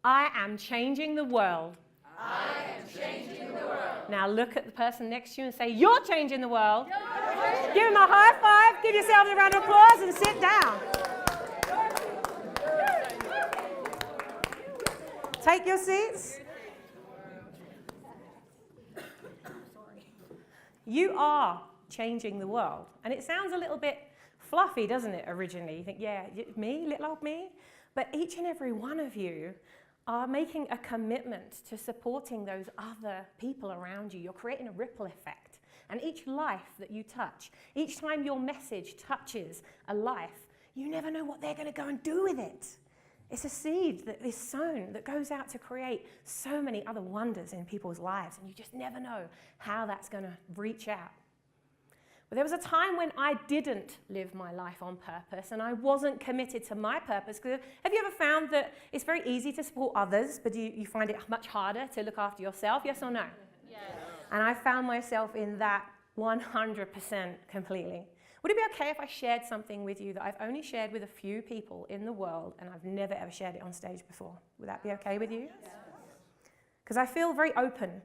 I am changing the world. I am changing the world. Now look at the person next to you and say, you're changing the world. Give him a high five, give yourselves a round of applause and sit down. Take your seats. You are changing the world. And it sounds a little bit fluffy, doesn't it, originally? You think, yeah, me, little old me? But each and every one of you are making a commitment to supporting those other people around you. You're creating a ripple effect. And each life that you touch, each time your message touches a life, you never know what they're going to go and do with it. It's a seed that is sown that goes out to create so many other wonders in people's lives, and you just never know how that's going to reach out. But there was a time when I didn't live my life on purpose, and I wasn't committed to my purpose. Have you ever found that it's very easy to support others, but you find it much harder to look after yourself? Yes or no? Yes. And I found myself in that 100% completely. Would it be okay if I shared something with you that I've only shared with a few people in the world, and I've never ever shared it on stage before? Would that be okay with you? Because I feel very open,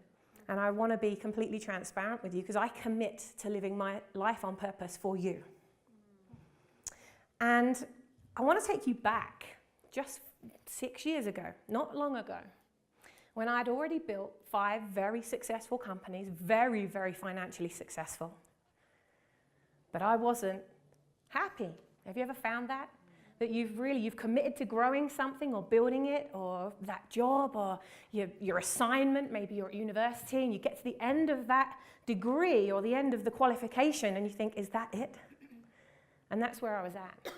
and I want to be completely transparent with you, because I commit to living my life on purpose for you. And I want to take you back just 6 years ago, not long ago, when I'd already built 5 very successful companies, very, very financially successful. But I wasn't happy. Have you ever found that? That you've committed to growing something or building it, or that job, or your assignment, maybe you're at university, and you get to the end of that degree or the end of the qualification and you think, is that it? And that's where I was at.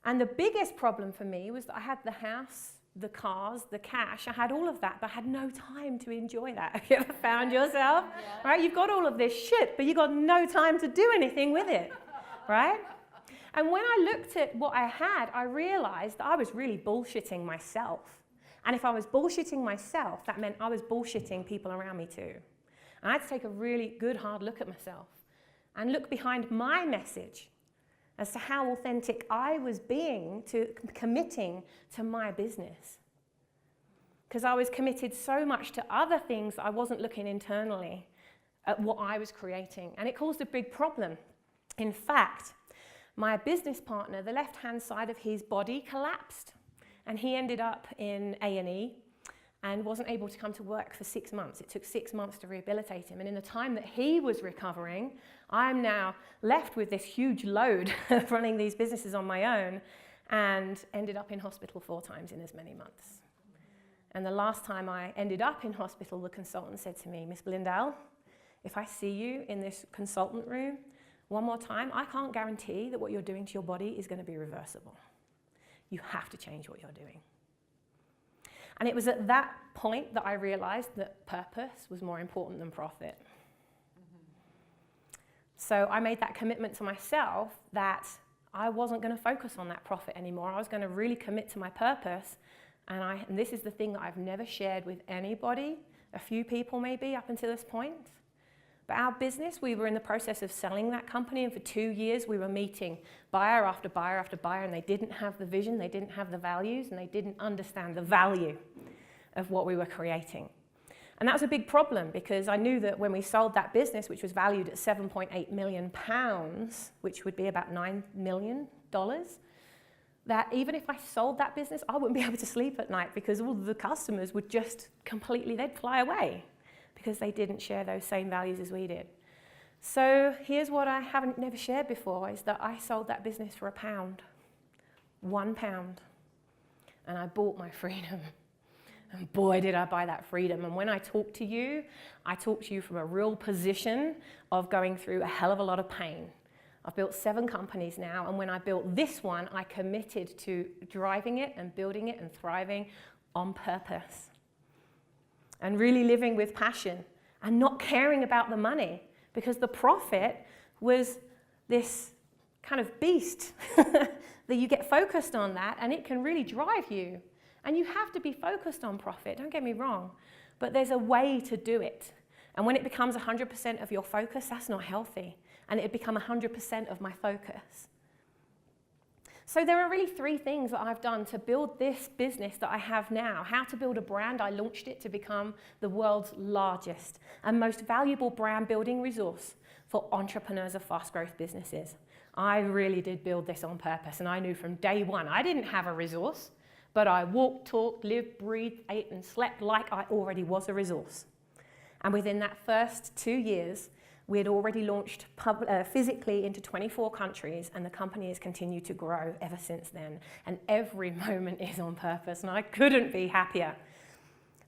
And the biggest problem for me was that I had the house, the cars, the cash, I had all of that, but I had no time to enjoy that. Have you ever found yourself? Yeah. Right? You've got all of this shit, but you've got no time to do anything with it, right? And when I looked at what I had, I realized that I was really bullshitting myself. And if I was bullshitting myself, that meant I was bullshitting people around me too. And I had to take a really good, hard look at myself and look behind my message as to how authentic I was being to committing to my business. Because I was committed so much to other things that I wasn't looking internally at what I was creating. And it caused a big problem. In fact, my business partner, the left-hand side of his body collapsed. And he ended up in A&E and wasn't able to come to work for 6 months. It took 6 months to rehabilitate him. And in the time that he was recovering, I'm now left with this huge load of running these businesses on my own, and ended up in hospital 4 times in as many months. And the last time I ended up in hospital, the consultant said to me, Miss Blindell, if I see you in this consultant room one more time, I can't guarantee that what you're doing to your body is going to be reversible. You have to change what you're doing. And it was at that point that I realized that purpose was more important than profit. So I made that commitment to myself that I wasn't going to focus on that profit anymore. I was going to really commit to my purpose. And this is the thing that I've never shared with anybody, a few people maybe up until this point. But our business, we were in the process of selling that company, and for 2 years we were meeting buyer after buyer after buyer, and they didn't have the vision, they didn't have the values, and they didn't understand the value of what we were creating. And that was a big problem, because I knew that when we sold that business, which was valued at £7.8 million, which would be about $9 million, that even if I sold that business, I wouldn't be able to sleep at night, because all of the customers would just completely, they'd fly away, because they didn't share those same values as we did. So here's what I haven't never shared before, is that I sold that business for £1. £1. And I bought my freedom. And boy, did I buy that freedom. And when I talk to you from a real position of going through a hell of a lot of pain. I've built 7 companies now, and when I built this one, I committed to driving it and building it and thriving on purpose. And really living with passion and not caring about the money, because the profit was this kind of beast that you get focused on that, and it can really drive you. And you have to be focused on profit, don't get me wrong, but there's a way to do it. And when it becomes 100% of your focus, that's not healthy. And it had become 100% of my focus. So there are really three things that I've done to build this business that I have now. How to build a brand. I launched it to become the world's largest and most valuable brand building resource for entrepreneurs of fast growth businesses. I really did build this on purpose, and I knew from day one I didn't have a resource, but I walked, talked, lived, breathed, ate and slept like I already was a resource. And within that first 2 years, we had already launched physically into 24 countries, and the company has continued to grow ever since then. And every moment is on purpose, and I couldn't be happier.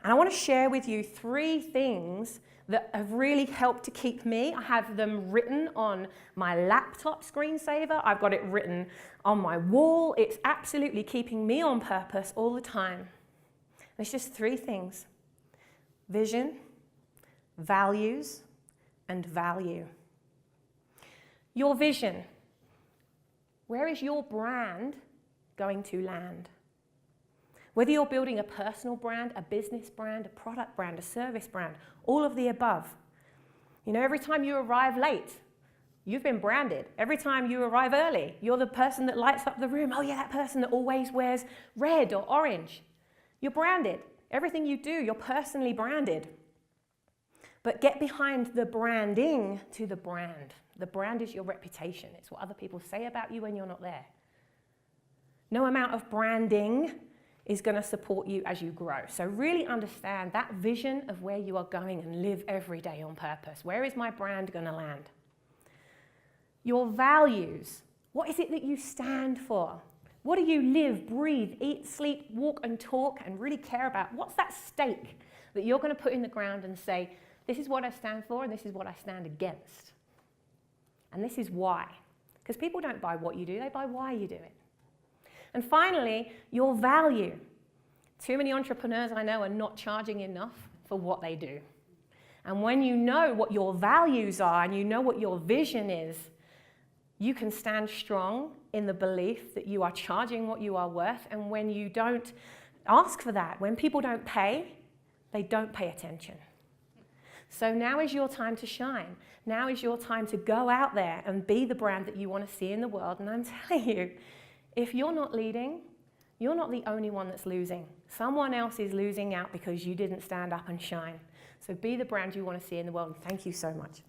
And I want to share with you 3 things that have really helped to keep me. I have them written on my laptop screensaver. I've got it written on my wall. It's absolutely keeping me on purpose all the time. There's just 3 things: vision, values, and value. Your vision. Where is your brand going to land? Whether you're building a personal brand, a business brand, a product brand, a service brand, all of the above. You know, every time you arrive late, you've been branded. Every time you arrive early, you're the person that lights up the room. Oh yeah, that person that always wears red or orange. You're branded. Everything you do, you're personally branded. But get behind the branding to the brand. The brand is your reputation. It's what other people say about you when you're not there. No amount of branding is going to support you as you grow. So really understand that vision of where you are going and live every day on purpose. Where is my brand going to land? Your values. What is it that you stand for? What do you live, breathe, eat, sleep, walk and talk and really care about? What's that stake that you're going to put in the ground and say, this is what I stand for and this is what I stand against? And this is why. Because people don't buy what you do, they buy why you do it. And finally, your value. Too many entrepreneurs I know are not charging enough for what they do. And when you know what your values are and you know what your vision is, you can stand strong in the belief that you are charging what you are worth. And when you don't ask for that, when people don't pay, they don't pay attention. So now is your time to shine. Now is your time to go out there and be the brand that you want to see in the world. And I'm telling you, if you're not leading, you're not the only one that's losing. Someone else is losing out because you didn't stand up and shine. So be the brand you want to see in the world. And thank you so much.